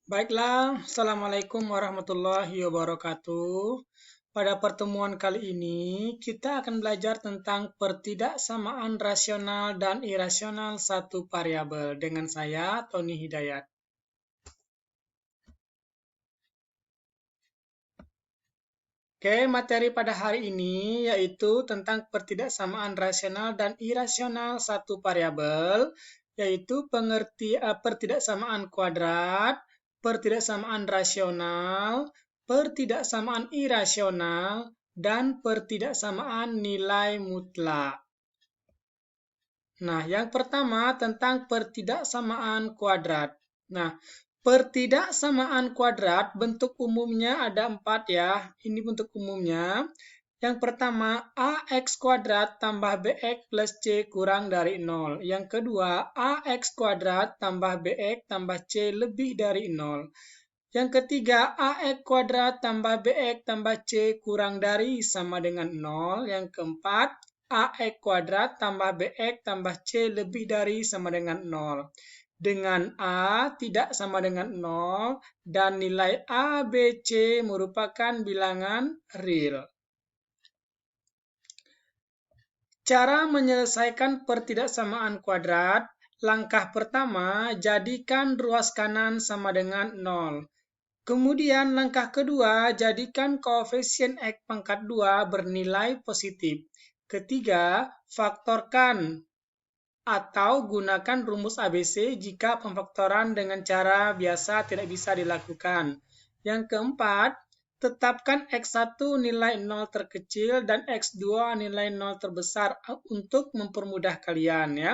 Baiklah, Assalamualaikum warahmatullahi wabarakatuh. Pada pertemuan kali ini, kita akan belajar tentang pertidaksamaan rasional dan irasional satu variabel dengan saya, Tony Hidayat. Oke, materi pada hari ini yaitu tentang pertidaksamaan rasional dan irasional satu variabel, yaitu pertidaksamaan kuadrat, pertidaksamaan rasional, pertidaksamaan irasional, dan pertidaksamaan nilai mutlak. Nah, yang pertama tentang pertidaksamaan kuadrat. Nah, pertidaksamaan kuadrat bentuk umumnya ada 4 ya. Ini bentuk umumnya. Yang pertama, AX kuadrat tambah BX plus C kurang dari 0. Yang kedua, AX kuadrat tambah BX tambah C lebih dari 0. Yang ketiga, AX kuadrat tambah BX tambah C kurang dari sama dengan 0. Yang keempat, AX kuadrat tambah BX tambah C lebih dari sama dengan 0. Dengan A tidak sama dengan 0 dan nilai A, B, C merupakan bilangan real. Cara menyelesaikan pertidaksamaan kuadrat. Langkah pertama, jadikan ruas kanan sama dengan 0. Kemudian langkah kedua, jadikan koefisien X pangkat 2 bernilai positif. Ketiga, faktorkan atau gunakan rumus ABC jika pemfaktoran dengan cara biasa tidak bisa dilakukan. Yang keempat, tetapkan X1 nilai 0 terkecil dan X2 nilai 0 terbesar untuk mempermudah kalian ya.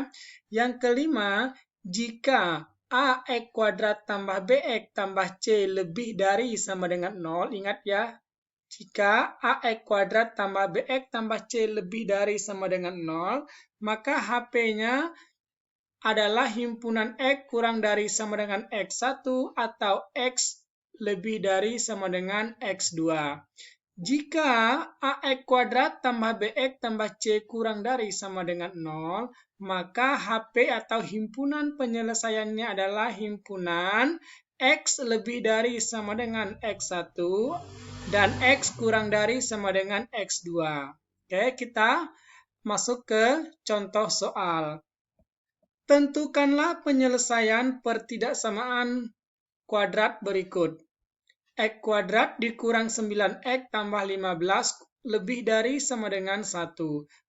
Yang kelima, jika AX kuadrat tambah BX tambah C lebih dari sama dengan 0, ingat ya, jika AX kuadrat tambah BX tambah C lebih dari sama dengan 0, maka HP-nya adalah himpunan X kurang dari sama dengan X1 atau X lebih dari sama dengan X2. Jika AX kuadrat tambah BX tambah C kurang dari sama dengan 0, maka HP atau himpunan penyelesaiannya adalah himpunan X lebih dari sama dengan X1 dan X kurang dari sama dengan X2. Oke, kita masuk ke contoh soal. Tentukanlah penyelesaian pertidaksamaan kuadrat berikut. X kuadrat dikurang 9X tambah 15 lebih dari sama dengan 1.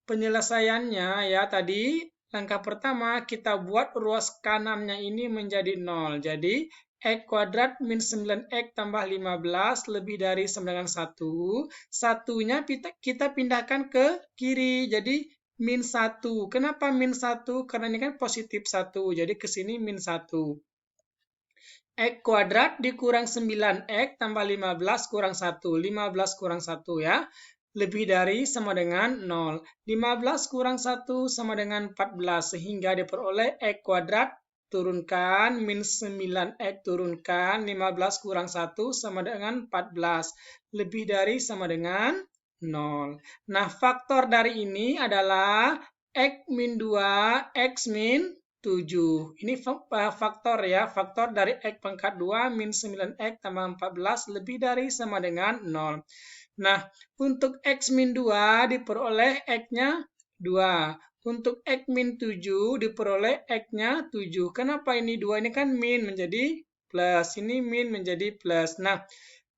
Penyelesaiannya ya tadi, langkah pertama kita buat ruas kanannya ini menjadi 0. Jadi X kuadrat min 9X tambah 15 lebih dari sama dengan 1. Satunya kita pindahkan ke kiri. Jadi min 1. Kenapa min 1? Karena ini kan positif 1. Jadi ke sini min 1. X kuadrat dikurang 9X tambah 15 kurang 1. 15 kurang 1 ya. Lebih dari sama dengan 0. 15 kurang 1 sama dengan 14. Sehingga diperoleh X kuadrat turunkan min 9X turunkan 15 kurang 1 sama dengan 14. Lebih dari sama dengan 0. Nah, faktor dari ini adalah X min 2, X min 7. Ini faktor ya, faktor dari X pangkat 2 min 9X tambah 14 lebih dari sama dengan 0. Nah, untuk X min 2 diperoleh X-nya 2. Untuk X min 7 diperoleh X-nya 7. Kenapa ini 2? Ini kan min menjadi plus. Ini min menjadi plus. Nah,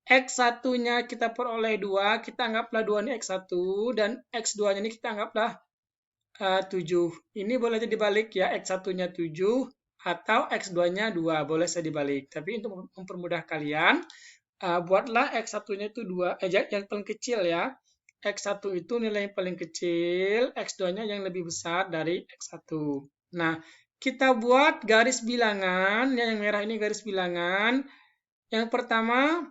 X1-nya kita peroleh 2. Kita anggaplah 2 ini X1. Dan X2-nya ini kita anggaplah 7. Ini boleh jadi dibalik ya, X1-nya 7 atau X2-nya 2. Boleh saya dibalik. Tapi untuk mempermudah kalian, buatlah X1-nya itu 2, yang paling kecil ya. X1 itu nilai yang paling kecil, X2-nya yang lebih besar dari X1. Nah, kita buat garis bilangan, yang merah ini garis bilangan. Yang pertama,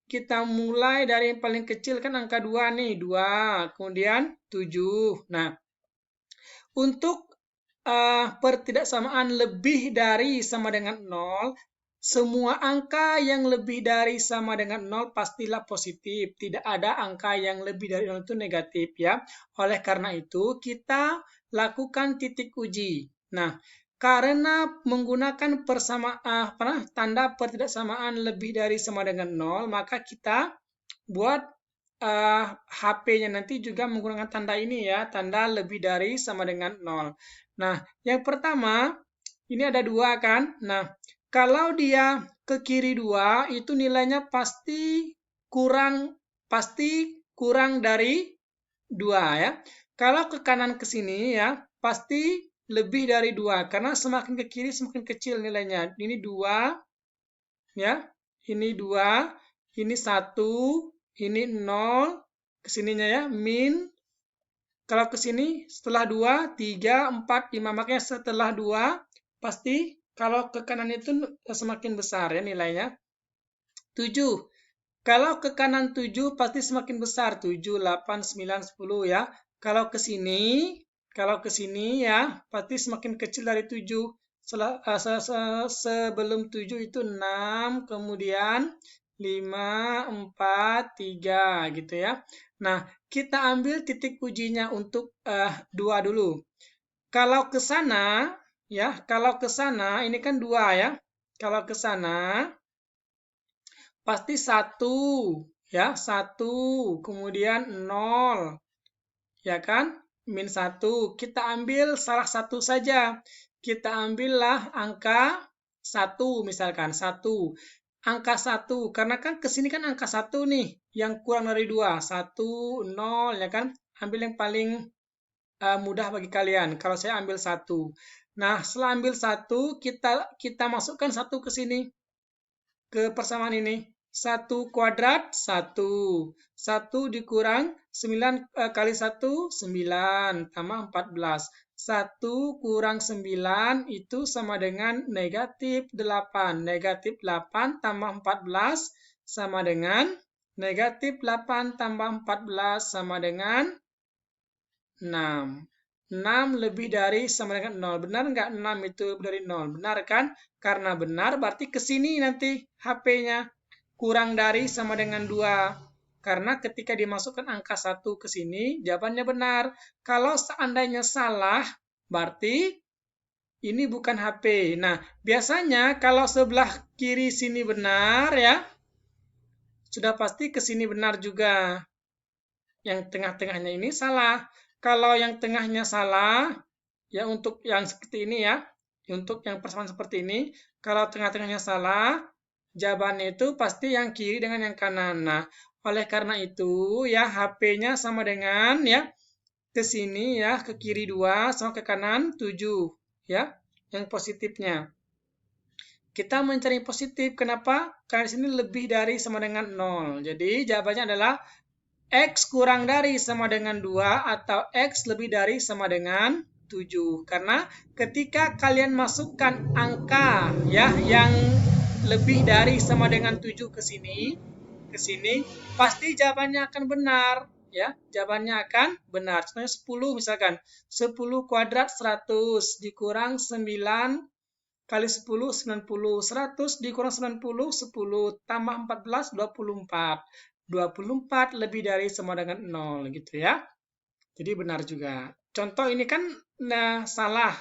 kita mulai dari yang paling kecil kan angka 2 nih, 2, kemudian 7. Nah, untuk pertidaksamaan lebih dari sama dengan 0, semua angka yang lebih dari sama dengan 0 pastilah positif. Tidak ada angka yang lebih dari 0 itu negatif ya. Oleh karena itu, kita lakukan titik uji. Nah, Karena menggunakan tanda pertidaksamaan lebih dari sama dengan 0, maka kita buat HP-nya nanti juga menggunakan tanda ini ya, tanda lebih dari sama dengan 0. Nah, yang pertama, ini ada 2 kan? Nah, kalau dia ke kiri 2, itu nilainya pasti kurang dari 2 ya. Kalau ke kanan ke sini ya, pasti lebih dari 2 karena semakin ke kiri semakin kecil nilainya. Ini 2 ya. Ini 2, ini 1, ini 0, kesininya ya, min. Kalau ke sini setelah 2, 3, 4, 5. Makanya setelah 2, pasti kalau ke kanan itu semakin besar ya nilainya. 7. Kalau ke kanan 7 pasti semakin besar. 7, 8, 9, 10 ya. Kalau ke sini ya pasti semakin kecil dari 7. Sebelum 7 itu 6, kemudian 5, 4, 3 gitu ya. Nah, kita ambil titik ujinya untuk 2 dulu. Kalau ke sana ya, kalau ke sana ini kan 2 ya. Kalau ke sana pasti 1 ya, 1, kemudian 0. Ya kan? Min 1. Kita ambil salah satu saja. Kita ambillah angka 1 misalkan, 1. Angka 1, karena kan ke sini kan angka 1 nih, yang kurang dari 2. 1, 0, ya kan? Ambil yang paling mudah bagi kalian. Kalau saya ambil 1. Nah, setelah ambil 1, kita masukkan 1 ke sini, ke persamaan ini. 1 kuadrat, 1. 1 dikurang 9 kali 1, 9, tambah 14. 1 kurang 9 itu sama dengan negatif 8. Negatif 8 tambah 14 sama dengan negatif 8 tambah 14 sama dengan 6. 6 lebih dari sama dengan 0. Benar nggak 6 itu lebih dari 0? Benar kan? Karena benar berarti ke sini nanti HP-nya. Kurang dari sama dengan 2. Karena ketika dimasukkan angka 1 ke sini, jawabannya benar. Kalau seandainya salah, berarti ini bukan HP. Nah, biasanya kalau sebelah kiri sini benar ya, sudah pasti ke sini benar juga. Yang tengah-tengahnya ini salah. Kalau yang tengahnya salah, ya untuk yang seperti ini ya, untuk yang persamaan seperti ini, kalau tengah-tengahnya salah, jawabannya itu pasti yang kiri dengan yang kanan. Nah, oleh karena itu ya HP-nya sama dengan ya ke sini ya, ke kiri 2 sama ke kanan 7 ya, yang positifnya. Kita mencari positif, kenapa? Karena di sini lebih dari sama dengan 0. Jadi jawabannya adalah X kurang dari sama dengan 2 atau X lebih dari sama dengan 7. Karena ketika kalian masukkan angka ya yang lebih dari sama dengan 7 ke sini, pasti jawabannya akan benar ya. Jawabannya akan benar. Contohnya 10 misalkan. 10 kuadrat 100 dikurang 9 kali 10, 90. 100 dikurang 90, 10. Tambah 14, 24. 24 lebih dari sama dengan 0 gitu ya. Jadi benar juga. Contoh ini kan salah.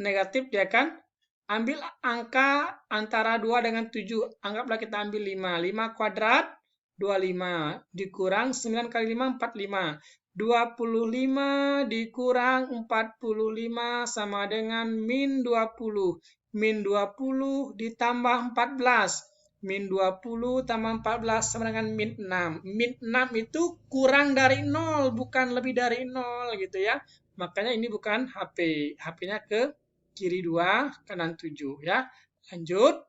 Negatif dia kan. Ambil angka antara 2 dengan 7. Anggaplah kita ambil 5. 5 kuadrat 25 dikurang 9 kali 5, 45. 25 dikurang 45 sama dengan min 20. Min 20 ditambah 14. Min 20 tambah 14 sama dengan min 6. Min 6 itu kurang dari 0, bukan lebih dari 0 gitu ya. Makanya ini bukan HP. HP-nya ke kiri 2, kanan 7 ya. Lanjut.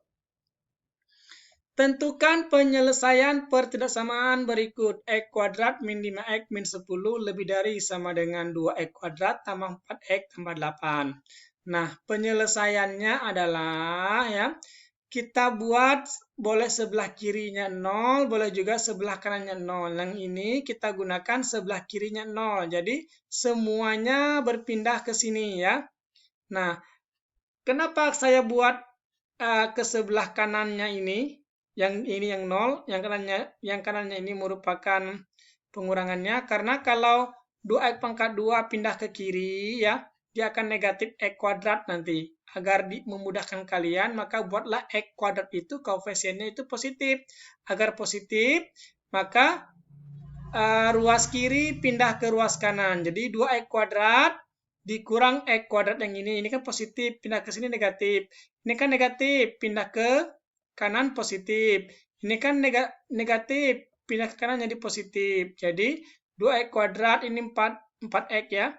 Tentukan penyelesaian pertidaksamaan berikut. X kuadrat min 5X min 10 lebih dari sama dengan 2X kuadrat tambah 4X tambah 8. Nah, penyelesaiannya adalah ya, kita buat boleh sebelah kirinya 0, boleh juga sebelah kanannya 0. Yang ini kita gunakan sebelah kirinya 0. Jadi, semuanya berpindah ke sini ya. Nah, kenapa saya buat ke sebelah kanannya ini? Yang ini yang 0, yang kanannya ini merupakan pengurangannya. Karena kalau 2x pangkat 2 pindah ke kiri ya, dia akan negatif x kuadrat nanti. agar memudahkan kalian, maka buatlah X kuadrat itu koefisiennya itu positif. Agar positif, maka ruas kiri pindah ke ruas kanan. Jadi 2X kuadrat dikurang X kuadrat yang ini kan positif, pindah ke sini negatif. Ini kan negatif, pindah ke kanan positif. Ini kan negatif, pindah ke kanan jadi positif. Jadi 2X kuadrat ini 4X ya.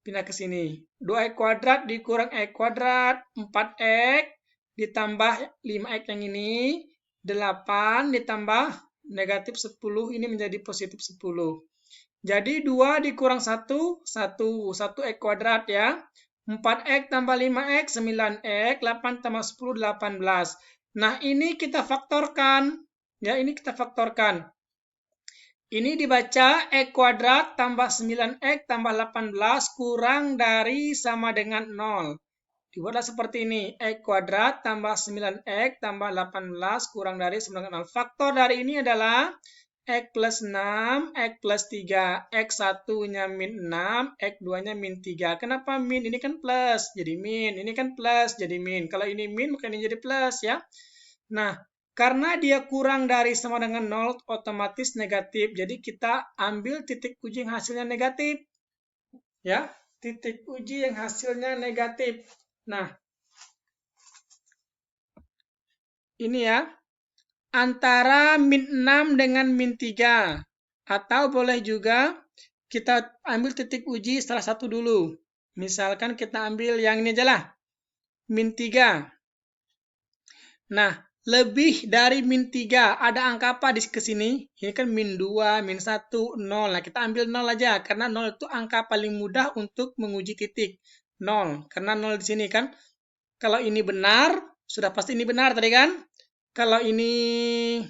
Pindah ke sini. 2X kuadrat dikurang X kuadrat, 4X ditambah 5X yang ini, 8 ditambah negatif 10, ini menjadi positif 10. Jadi 2 dikurang 1, 1X kuadrat ya. 4X tambah 5X, 9X, 8 tambah 10, 18. Nah, ini kita faktorkan. Ya, ini kita faktorkan. Ini dibaca X kuadrat tambah 9X tambah 18 kurang dari sama dengan 0. Dibuatlah seperti ini. X kuadrat tambah 9X tambah 18 kurang dari sama dengan 0. Faktor dari ini adalah X plus 6, X plus 3. X 1-nya min 6, X 2-nya min 3. Kenapa min? Ini kan plus, jadi min. Ini kan plus, jadi min. Kalau ini min, maka ini jadi plus ya. Nah, karena dia kurang dari sama dengan 0, otomatis negatif. Jadi kita ambil titik uji yang hasilnya negatif. Ya, titik uji yang hasilnya negatif. Nah, ini ya. Antara min 6 dengan min 3. Atau boleh juga kita ambil titik uji salah satu dulu. Misalkan kita ambil yang ini aja lah. Min 3. Nah, lebih dari min 3. Ada angka apa di sini? Ini kan min 2, min 1, 0. Nah, kita ambil 0 aja. Karena 0 itu angka paling mudah untuk menguji titik. 0. Karena 0 di sini kan. Kalau ini benar, sudah pasti ini benar tadi kan. Kalau ini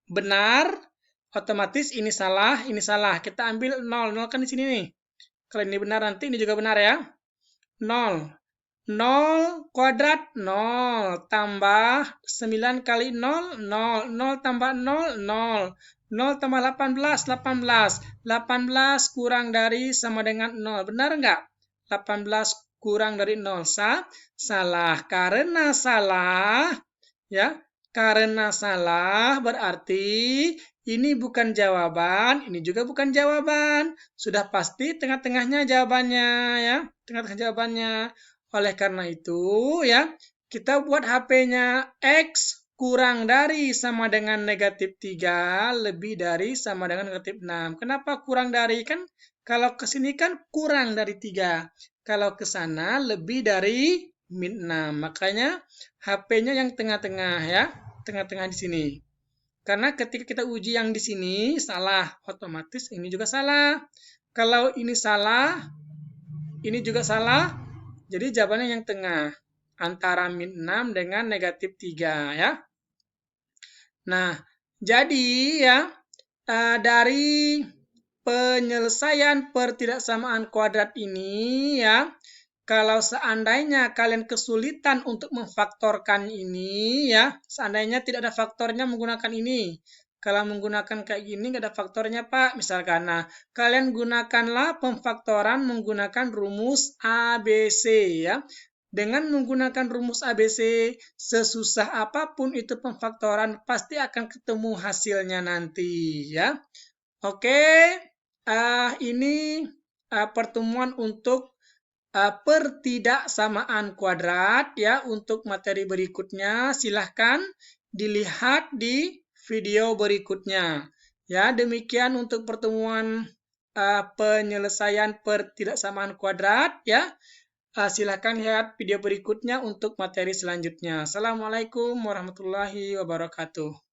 benar, otomatis ini salah, ini salah. Kita ambil 0. 0 kan di sini nih. Kalau ini benar, nanti ini juga benar ya. 0. 0 kuadrat 0 tambah 9 kali 0 0 0 tambah 0 0 0 tambah 18 18 18 kurang dari sama dengan 0. Benar nggak? 18 kurang dari 0. Salah. Karena salah ya. Karena salah berarti ini bukan jawaban, ini juga bukan jawaban. Sudah pasti tengah-tengahnya jawabannya ya. Tengah-tengah jawabannya. Oleh karena itu, ya, kita buat HP-nya X kurang dari sama dengan negatif 3, lebih dari sama dengan negatif 6. Kenapa kurang dari? Kan kalau ke sini kan kurang dari 3. Kalau ke sana lebih dari min 6. Makanya HP-nya yang tengah-tengah ya. Tengah-tengah di sini. Karena ketika kita uji yang di sini salah, otomatis ini juga salah. Kalau ini salah, ini juga salah. Jadi jawabannya yang tengah, antara min 6 dengan negatif 3 ya. Nah, jadi ya dari penyelesaian pertidaksamaan kuadrat ini ya, kalau seandainya kalian kesulitan untuk memfaktorkan ini ya, seandainya tidak ada faktornya menggunakan ini. Kalau menggunakan kayak gini nggak ada faktornya Pak, misalkan. Nah, kalian gunakanlah pemfaktoran menggunakan rumus ABC ya. Dengan menggunakan rumus ABC, sesusah apapun itu pemfaktoran pasti akan ketemu hasilnya nanti ya. Oke, ini pertemuan untuk pertidaksamaan kuadrat ya. Untuk materi berikutnya silahkan dilihat di video berikutnya. Ya, demikian untuk pertemuan penyelesaian pertidaksamaan kuadrat ya. Silakan lihat video berikutnya untuk materi selanjutnya. Assalamualaikum warahmatullahi wabarakatuh.